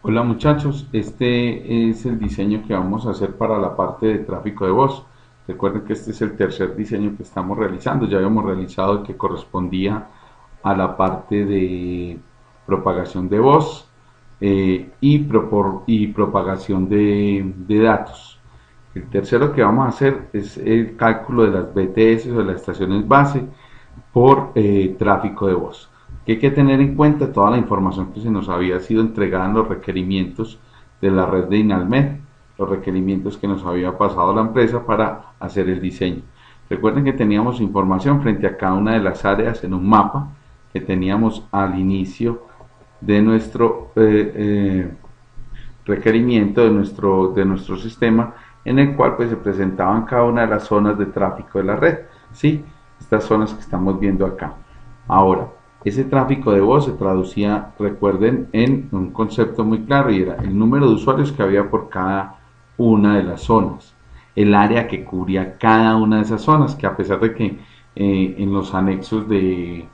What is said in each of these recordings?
Hola muchachos, este es el diseño que vamos a hacer para la parte de tráfico de voz. Recuerden que este es el tercer diseño que estamos realizando. Ya habíamos realizado el que correspondía a la parte de propagación de voz y propagación de datos. El tercero que vamos a hacer es el cálculo de las BTS o de las estaciones base por tráfico de voz. Que hay que tener en cuenta toda la información que se nos había sido entregada en los requerimientos de la red de INALMED, los requerimientos que nos había pasado la empresa para hacer el diseño. Recuerden que teníamos información frente a cada una de las áreas en un mapa que teníamos al inicio de nuestro requerimiento, de nuestro sistema, en el cual pues se presentaban cada una de las zonas de tráfico de la red, ¿sí? Estas zonas que estamos viendo acá. Ahora, ese tráfico de voz se traducía, recuerden, en un concepto muy claro, y era el número de usuarios que había por cada una de las zonas, el área que cubría cada una de esas zonas, que a pesar de que en los anexos de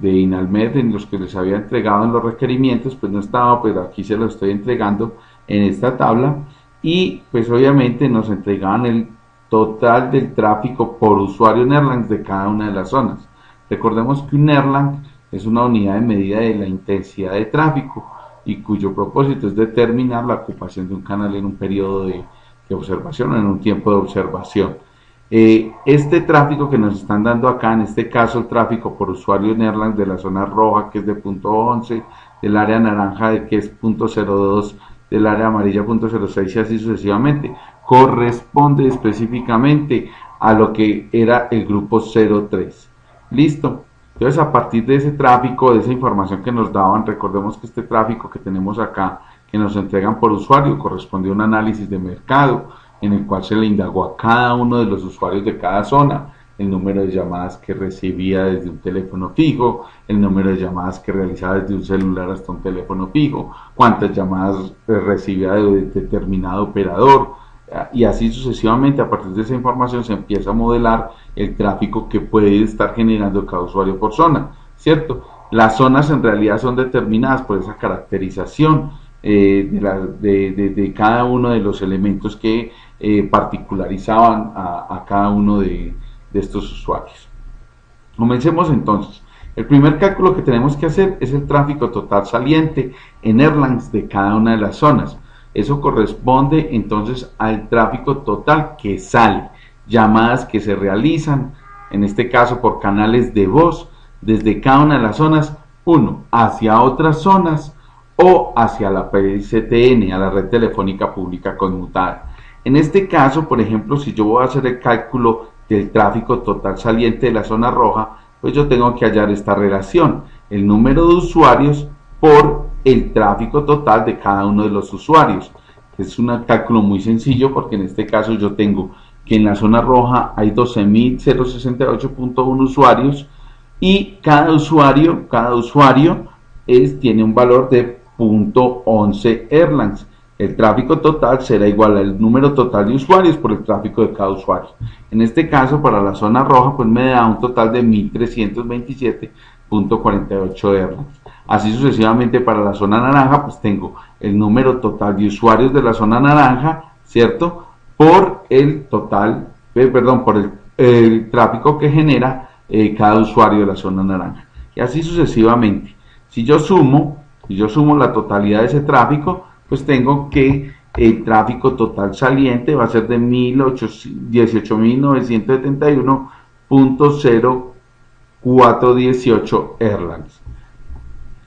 INALMED, en los que les había entregado en los requerimientos, pues no estaba, pero aquí se lo estoy entregando en esta tabla, y pues obviamente nos entregaban el total del tráfico por usuario en Erlang de cada una de las zonas. Recordemos que un Erlang es una unidad de medida de la intensidad de tráfico y cuyo propósito es determinar la ocupación de un canal en un periodo de observación o en un tiempo de observación. Este tráfico que nos están dando acá, en este caso el tráfico por usuario en Erlang de la zona roja, que es de punto 11, del área naranja, de que es punto 02, del área amarilla punto 06 y así sucesivamente, corresponde específicamente a lo que era el grupo 03. ¿Listo? Entonces, a partir de ese tráfico, de esa información que nos daban, recordemos que este tráfico que tenemos acá, que nos entregan por usuario, corresponde a un análisis de mercado, en el cual se le indagó a cada uno de los usuarios de cada zona, el número de llamadas que recibía desde un teléfono fijo, el número de llamadas que realizaba desde un celular hasta un teléfono fijo, cuántas llamadas recibía de determinado operador, y así sucesivamente. A partir de esa información se empieza a modelar el tráfico que puede estar generando cada usuario por zona, ¿cierto? Las zonas en realidad son determinadas por esa caracterización de cada uno de los elementos que particularizaban a cada uno de estos usuarios. Comencemos entonces. El primer cálculo que tenemos que hacer es el tráfico total saliente en Erlang de cada una de las zonas. Eso corresponde entonces al tráfico total que sale, llamadas que se realizan, en este caso por canales de voz, desde cada una de las zonas, uno, hacia otras zonas o hacia la PSTN, a la red telefónica pública conmutada. En este caso, por ejemplo, si yo voy a hacer el cálculo del tráfico total saliente de la zona roja, pues yo tengo que hallar esta relación, el número de usuarios por el tráfico total de cada uno de los usuarios. Es un cálculo muy sencillo porque en este caso yo tengo que en la zona roja hay 12.068.1 usuarios y cada usuario tiene un valor de 0.11 Erlangs. El tráfico total será igual al número total de usuarios por el tráfico de cada usuario. En este caso, para la zona roja, pues me da un total de 1.327.48 Erlangs. Así sucesivamente para la zona naranja, pues tengo el número total de usuarios de la zona naranja, ¿cierto? Por el total, por el tráfico que genera cada usuario de la zona naranja. Y así sucesivamente. Si yo sumo la totalidad de ese tráfico, pues tengo que el tráfico total saliente va a ser de 18.971.0418 Erlangs.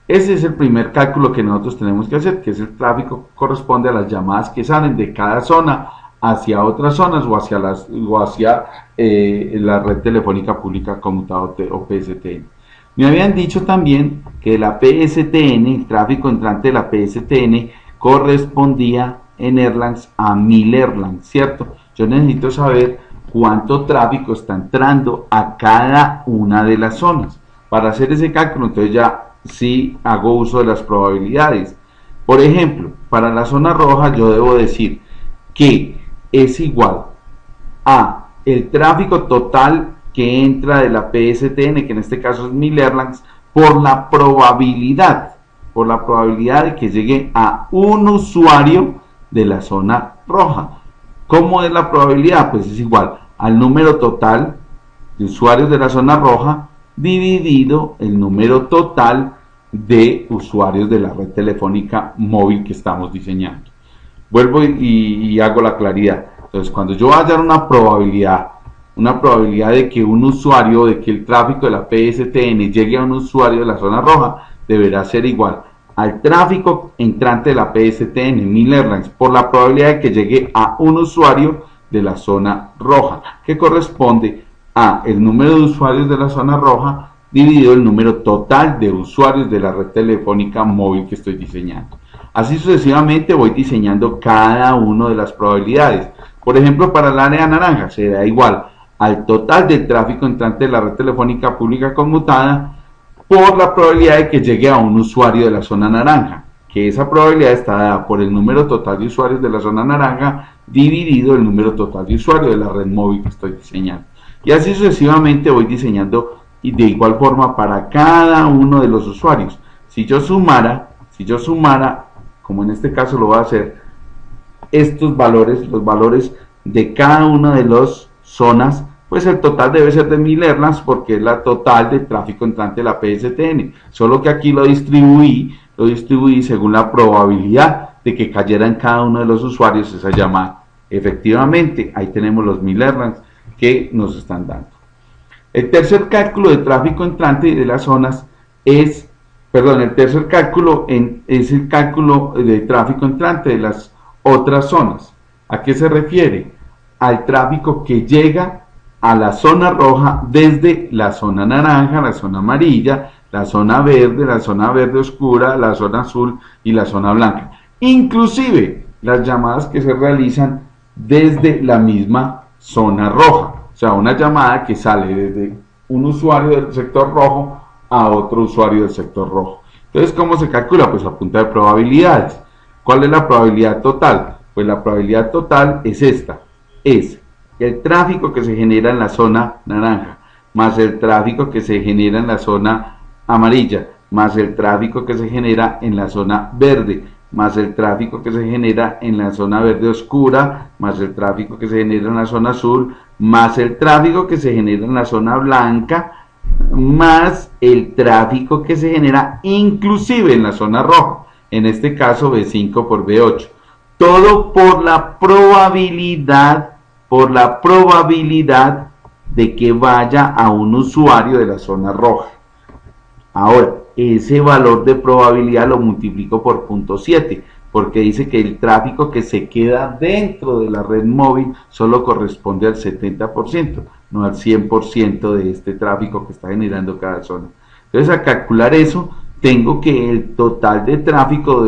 Ese es el primer cálculo que nosotros tenemos que hacer, que es el tráfico que corresponde a las llamadas que salen de cada zona hacia otras zonas o hacia la red telefónica pública conmutada o PSTN. Me habían dicho también que la PSTN, el tráfico entrante de la PSTN, correspondía en Erlangs a 1000 Erlangs, ¿cierto? Yo necesito saber cuánto tráfico está entrando a cada una de las zonas. Para hacer ese cálculo, entonces ya sí hago uso de las probabilidades. Por ejemplo, para la zona roja yo debo decir que es igual a el tráfico total que entra de la PSTN, que en este caso es 1000 Erlangs, por la probabilidad por la probabilidad de que llegue a un usuario de la zona roja. ¿Cómo es la probabilidad? Pues es igual al número total de usuarios de la zona roja dividido el número total de usuarios de la red telefónica móvil que estamos diseñando. Vuelvo y hago la claridad. Entonces, cuando yo voy a hallar una probabilidad de que un usuario, de que el tráfico de la PSTN llegue a un usuario de la zona roja, deberá ser igual al tráfico entrante de la PSTN, 1000 Airlines, por la probabilidad de que llegue a un usuario de la zona roja, que corresponde a el número de usuarios de la zona roja dividido el número total de usuarios de la red telefónica móvil que estoy diseñando. Así sucesivamente voy diseñando cada una de las probabilidades. Por ejemplo, para el área naranja será igual al total del tráfico entrante de la red telefónica pública conmutada por la probabilidad de que llegue a un usuario de la zona naranja, que esa probabilidad está dada por el número total de usuarios de la zona naranja dividido el número total de usuarios de la red móvil que estoy diseñando. Y así sucesivamente voy diseñando y de igual forma para cada uno de los usuarios. Si yo sumara, como en este caso lo voy a hacer, estos valores, los valores de cada una de las zonas, pues el total debe ser de 1000 Airlines porque es la total del tráfico entrante de la PSTN. Solo que aquí lo distribuí según la probabilidad de que cayera en cada uno de los usuarios esa llamada. Efectivamente, ahí tenemos los 1000 Airlines que nos están dando. El tercer cálculo de tráfico entrante de las zonas es el cálculo es el cálculo de tráfico entrante de las otras zonas. ¿A qué se refiere? Al tráfico que llega a la zona roja desde la zona naranja, la zona amarilla, la zona verde oscura, la zona azul y la zona blanca. Inclusive las llamadas que se realizan desde la misma zona roja. O sea, una llamada que sale desde un usuario del sector rojo a otro usuario del sector rojo. Entonces, ¿cómo se calcula? Pues a punta de probabilidades. ¿Cuál es la probabilidad total? Pues la probabilidad total es esta. Es el tráfico que se genera en la zona naranja, más el tráfico que se genera en la zona amarilla, más el tráfico que se genera en la zona verde, más el tráfico que se genera en la zona verde oscura, más el tráfico que se genera en la zona azul, más el tráfico que se genera en la zona blanca, más el tráfico que se genera inclusive en la zona roja, en este caso B5 por B8. Todo por la probabilidad de que vaya a un usuario de la zona roja. Ahora, ese valor de probabilidad lo multiplico por 0.7, porque dice que el tráfico que se queda dentro de la red móvil solo corresponde al 70%, no al 100% de este tráfico que está generando cada zona. Entonces, al calcular eso, tengo que el total de tráfico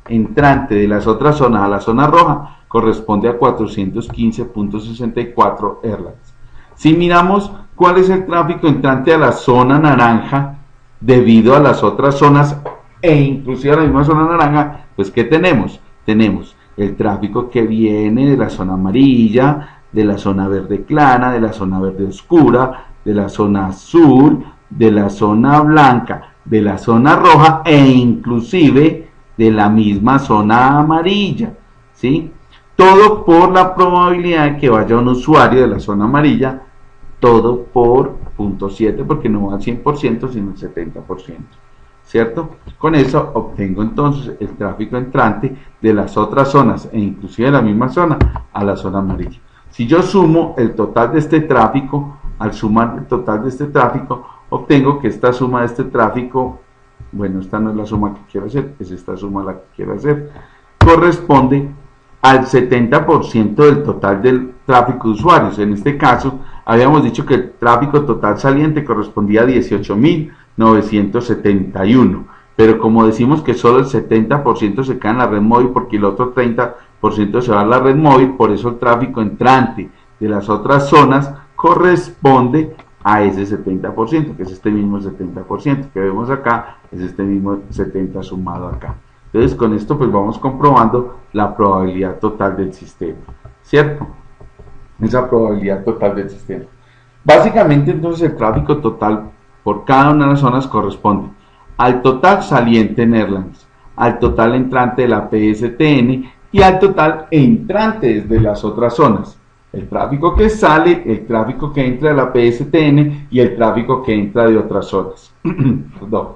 entrante de las otras zonas a la zona roja corresponde a 415.64 Airlines. Si miramos cuál es el tráfico entrante a la zona naranja debido a las otras zonas e inclusive a la misma zona naranja, pues ¿qué tenemos? Tenemos el tráfico que viene de la zona amarilla, de la zona verde clara, de la zona verde oscura, de la zona azul, de la zona blanca, de la zona roja e inclusive de la misma zona amarilla, ¿sí? Todo por la probabilidad de que vaya un usuario de la zona amarilla, todo por 0.7 porque no va al 100% sino al 70%, ¿cierto? Con eso obtengo entonces el tráfico entrante de las otras zonas e inclusive de la misma zona a la zona amarilla. Si yo sumo el total de este tráfico, al sumar el total de este tráfico, obtengo que esta suma de este tráfico, bueno, esta no es la suma que quiero hacer, es esta suma la que quiero hacer, corresponde al 70% del total del tráfico de usuarios. En este caso, habíamos dicho que el tráfico total saliente correspondía a 18.971, pero como decimos que solo el 70% se queda en la red móvil porque el otro 30% se va a la red móvil, por eso el tráfico entrante de las otras zonas corresponde a ese 70%, que es este mismo 70% que vemos acá, es este mismo 70 sumado acá. Entonces, con esto pues vamos comprobando la probabilidad total del sistema, ¿cierto? Esa probabilidad total del sistema. Básicamente, entonces, el tráfico total por cada una de las zonas corresponde al total saliente en Erlangs, al total entrante de la PSTN y al total entrante desde las otras zonas. El tráfico que sale, el tráfico que entra de la PSTN y el tráfico que entra de otras zonas. Perdón.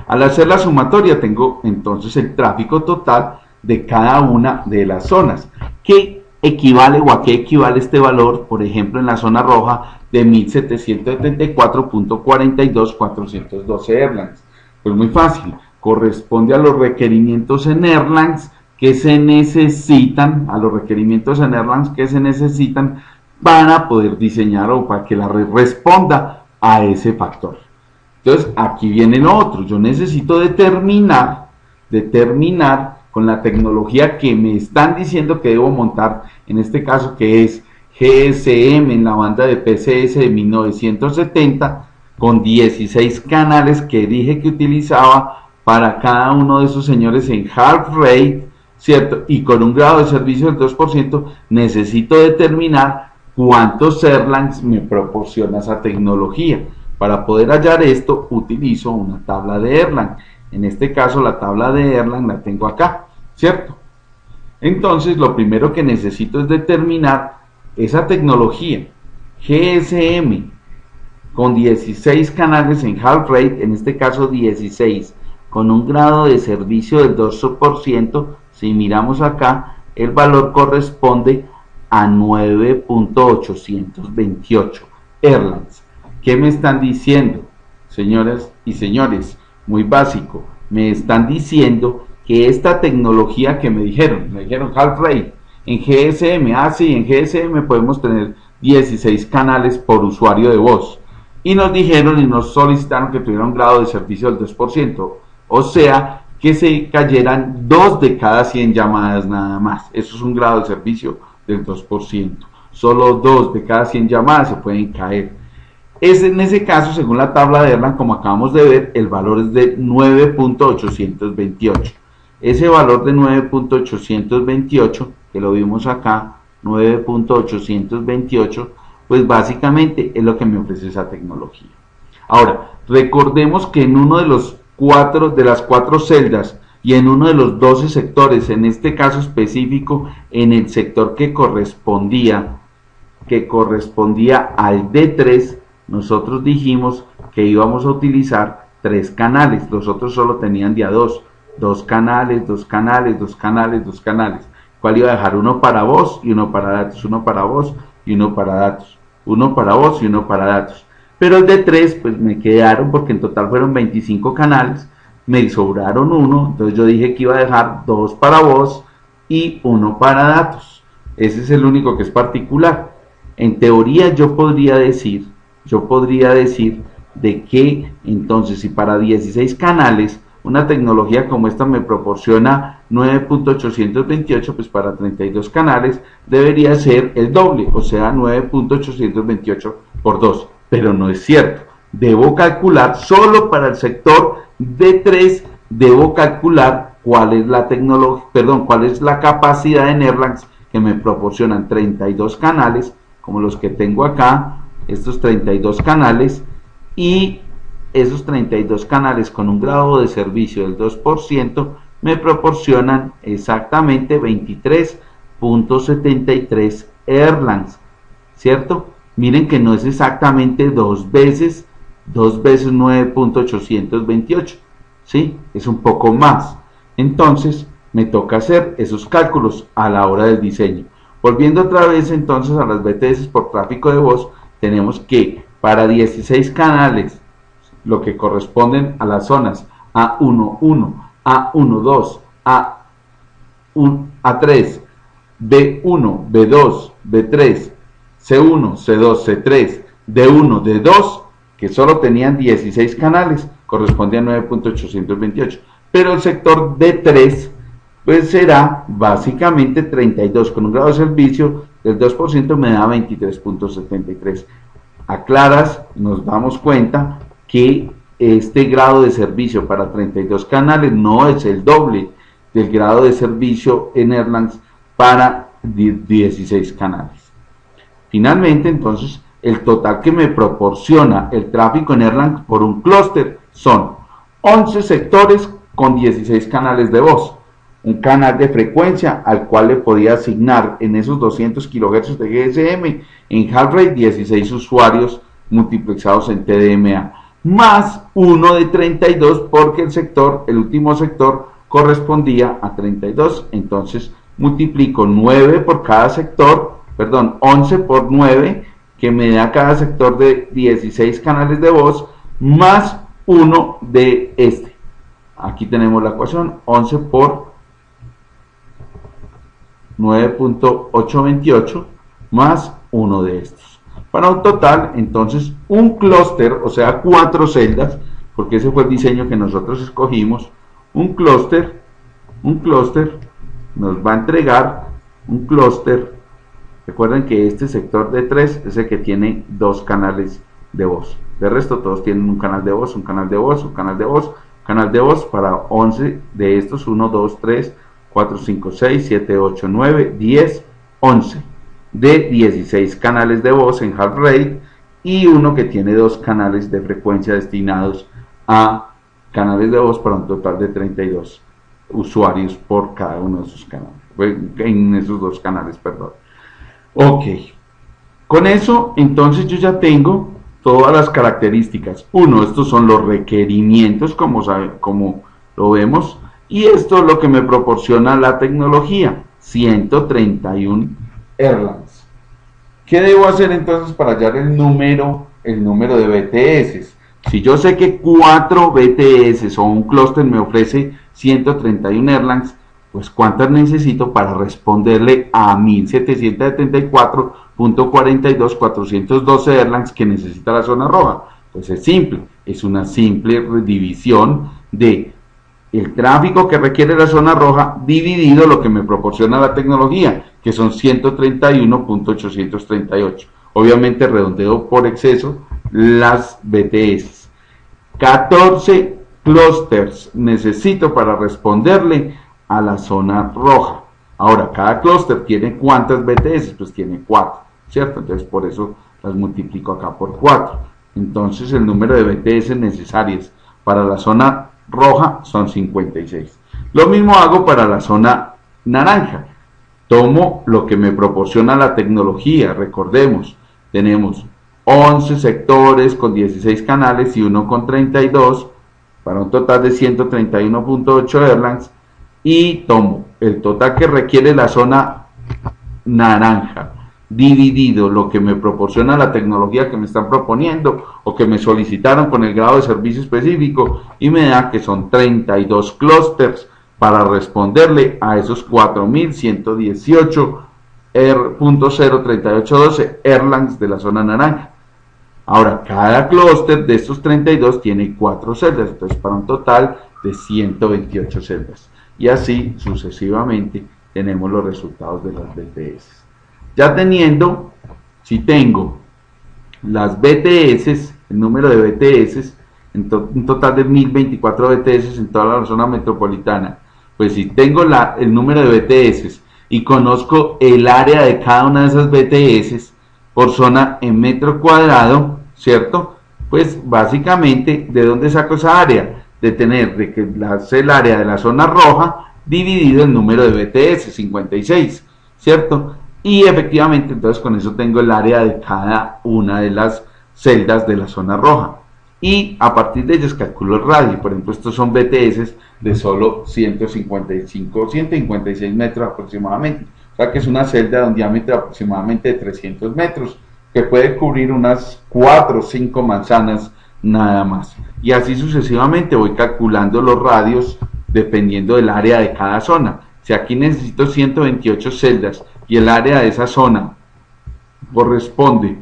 Al hacer la sumatoria tengo entonces el tráfico total de cada una de las zonas. ¿Qué equivale o a qué equivale este valor? Por ejemplo, en la zona roja de 1774.42.412 Erlangs. Pues muy fácil, corresponde a los requerimientos en Erlangs que se necesitan, para poder diseñar o para que la red responda a ese factor. Entonces, aquí viene lo otro. Yo necesito determinar con la tecnología que me están diciendo que debo montar, en este caso que es GSM en la banda de PCS de 1970, con 16 canales que dije que utilizaba para cada uno de esos señores en half rate, ¿cierto? Y con un grado de servicio del 2%, necesito determinar cuántos Erlangs me proporciona esa tecnología. Para poder hallar esto, utilizo una tabla de Erlang. En este caso, la tabla de Erlang la tengo acá, ¿cierto? Entonces, lo primero que necesito es determinar esa tecnología GSM con 16 canales en half rate, en este caso 16, con un grado de servicio del 2%. Si miramos acá, el valor corresponde a 9.828 Erlangs. ¿Qué me están diciendo, señoras y señores? Muy básico. Me están diciendo que esta tecnología que me dijeron half rate, en GSM, sí, en GSM podemos tener 16 canales por usuario de voz. Y nos dijeron y nos solicitaron que tuviera un grado de servicio del 2%. O sea, que se cayeran 2 de cada 100 llamadas nada más. Eso es un grado de servicio del 2%. Solo 2 de cada 100 llamadas se pueden caer. En ese caso, según la tabla de Erlang, como acabamos de ver, el valor es de 9.828. Ese valor de 9.828, que lo vimos acá, 9.828, pues básicamente es lo que me ofrece esa tecnología. Ahora, recordemos que en uno de las 4 celdas y en uno de los 12 sectores, en este caso específico, en el sector que correspondía al D3, nosotros dijimos que íbamos a utilizar 3 canales, los otros solo tenían de a 2 canales. ¿Cuál iba a dejar? Uno para voz y uno para datos, uno para voz y uno para datos, uno para voz y uno para datos. Pero el de 3 pues me quedaron, porque en total fueron 25 canales, me sobraron uno, entonces yo dije que iba a dejar 2 para voz y 1 para datos. Ese es el único que es particular. En teoría yo podría decir de que entonces si para 16 canales una tecnología como esta me proporciona 9.828, pues para 32 canales debería ser el doble, o sea 9.828 por 2, pero no es cierto. Debo calcular solo para el sector D3, debo calcular cuál es la capacidad en Erlangs que me proporcionan 32 canales, como los que tengo acá, estos 32 canales, y esos 32 canales con un grado de servicio del 2% me proporcionan exactamente 23.73 Erlangs, ¿cierto? Miren que no es exactamente 2 veces 9.828, ¿sí? Es un poco más. Entonces me toca hacer esos cálculos a la hora del diseño. Volviendo otra vez entonces a las BTS por tráfico de voz, tenemos que para 16 canales, lo que corresponden a las zonas A11, A12, A3, B1, B2, B3, C1, C2, C3, D1, D2, que solo tenían 16 canales, corresponde a 9.828. Pero el sector D3 pues será básicamente 32, con un grado de servicio del 2% me da 23.73. A claras nos damos cuenta que este grado de servicio para 32 canales no es el doble del grado de servicio en Erlangs para 16 canales. Finalmente, entonces, el total que me proporciona el tráfico en Erlang por un clúster son 11 sectores con 16 canales de voz, un canal de frecuencia al cual le podía asignar en esos 200 kHz de GSM en half rate 16 usuarios multiplexados en TDMA, más uno de 32 porque el último sector correspondía a 32, entonces multiplico 9 por cada sector, perdón, 11 por 9, que me da cada sector de 16 canales de voz, más uno de este. Aquí tenemos la ecuación, 11 por 9.828 más uno de estos. Para un total, entonces, un clúster, o sea, 4 celdas, porque ese fue el diseño que nosotros escogimos, un clúster nos va a entregar un clúster. Recuerden que este sector de 3 es el que tiene 2 canales de voz. De resto, todos tienen un canal de voz, un canal de voz, un canal de voz, un canal de voz para 11 de estos, 1, 2, 3, 4, 5, 6, 7, 8, 9, 10, 11 de 16 canales de voz en half rate y uno que tiene 2 canales de frecuencia destinados a canales de voz para un total de 32 usuarios por cada uno de esos canales, en esos 2 canales, perdón. Ok, con eso entonces yo ya tengo todas las características. Uno, estos son los requerimientos como lo vemos, y esto es lo que me proporciona la tecnología, 131 Erlangs. ¿Qué debo hacer entonces para hallar el número de BTS? Si yo sé que 4 BTS o un clúster me ofrece 131 Erlangs, pues ¿cuántas necesito para responderle a 1774.42.412 Erlangs que necesita la zona roja? Pues es simple, es una simple división de el tráfico que requiere la zona roja dividido lo que me proporciona la tecnología, que son 131.838. Obviamente redondeo por exceso las BTS. 14 clústeres necesito para responderle a la zona roja. Ahora, cada clúster tiene ¿cuántas BTS? Pues tiene 4, ¿cierto? Entonces por eso las multiplico acá por 4. Entonces el número de BTS necesarias para la zona roja son 56. Lo mismo hago para la zona naranja. Tomo lo que me proporciona la tecnología. Recordemos, tenemos 11 sectores con 16 canales y uno con 32 para un total de 131.8 Erlangs, y tomo el total que requiere la zona naranja dividido lo que me proporciona la tecnología que me están proponiendo o que me solicitaron con el grado de servicio específico, y me da que son 32 clústeres para responderle a esos 4118.03812 Erlangs de la zona naranja. Ahora, cada clúster de estos 32 tiene 4 celdas, entonces para un total de 128 celdas. Y así sucesivamente tenemos los resultados de las BTS. Ya teniendo, si tengo las BTS, el número de BTS, un total de 1024 BTS en toda la zona metropolitana, pues si tengo el número de BTS y conozco el área de cada una de esas BTS por zona en metro cuadrado, ¿cierto? Pues básicamente, ¿de dónde saco esa área? De que es el área de la zona roja dividido el número de BTS, 56, ¿cierto? Y efectivamente, entonces con eso tengo el área de cada una de las celdas de la zona roja. Y a partir de ellas calculo el radio. Por ejemplo, estos son BTS de solo 156 metros aproximadamente. O sea que es una celda de un diámetro aproximadamente de 300 metros, que puede cubrir unas 4 o 5 manzanas nada más. Y así sucesivamente voy calculando los radios dependiendo del área de cada zona. Si aquí necesito 128 celdas y el área de esa zona corresponde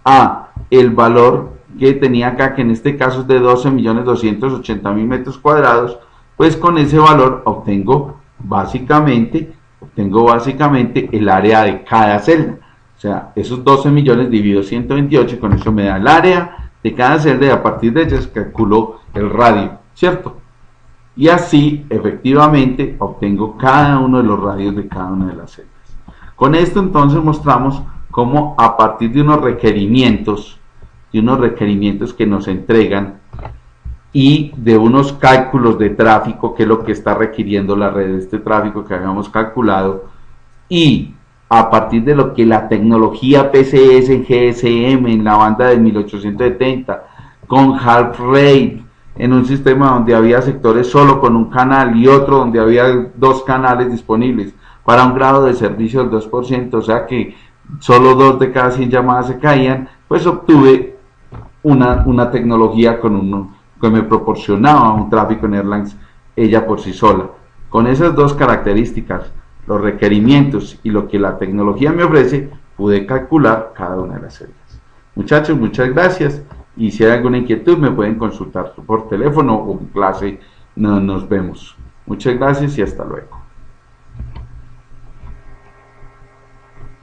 a el valor que tenía acá, que en este caso es de 12.280.000 metros cuadrados, pues con ese valor obtengo básicamente el área de cada celda. O sea, esos 12 millones dividido 128 y con eso me da el área de cada celda, y a partir de ellas calculo el radio, ¿cierto? Y así efectivamente obtengo cada uno de los radios de cada una de las celdas. Con esto entonces mostramos cómo a partir de unos requerimientos que nos entregan, y de unos cálculos de tráfico, que es lo que está requiriendo la red, este tráfico que habíamos calculado, y a partir de lo que la tecnología PCS en GSM en la banda de 1870 con half rate en un sistema donde había sectores solo con un canal y otro donde había dos canales disponibles para un grado de servicio del 2%, o sea que solo 2 de cada 100 llamadas se caían, pues obtuve una tecnología que me proporcionaba un tráfico en Erlang ella por sí sola. Con esas dos características, los requerimientos y lo que la tecnología me ofrece, pude calcular cada una de las celdas. Muchachos, muchas gracias, y si hay alguna inquietud me pueden consultar por teléfono o en clase. Nos vemos. Muchas gracias y hasta luego.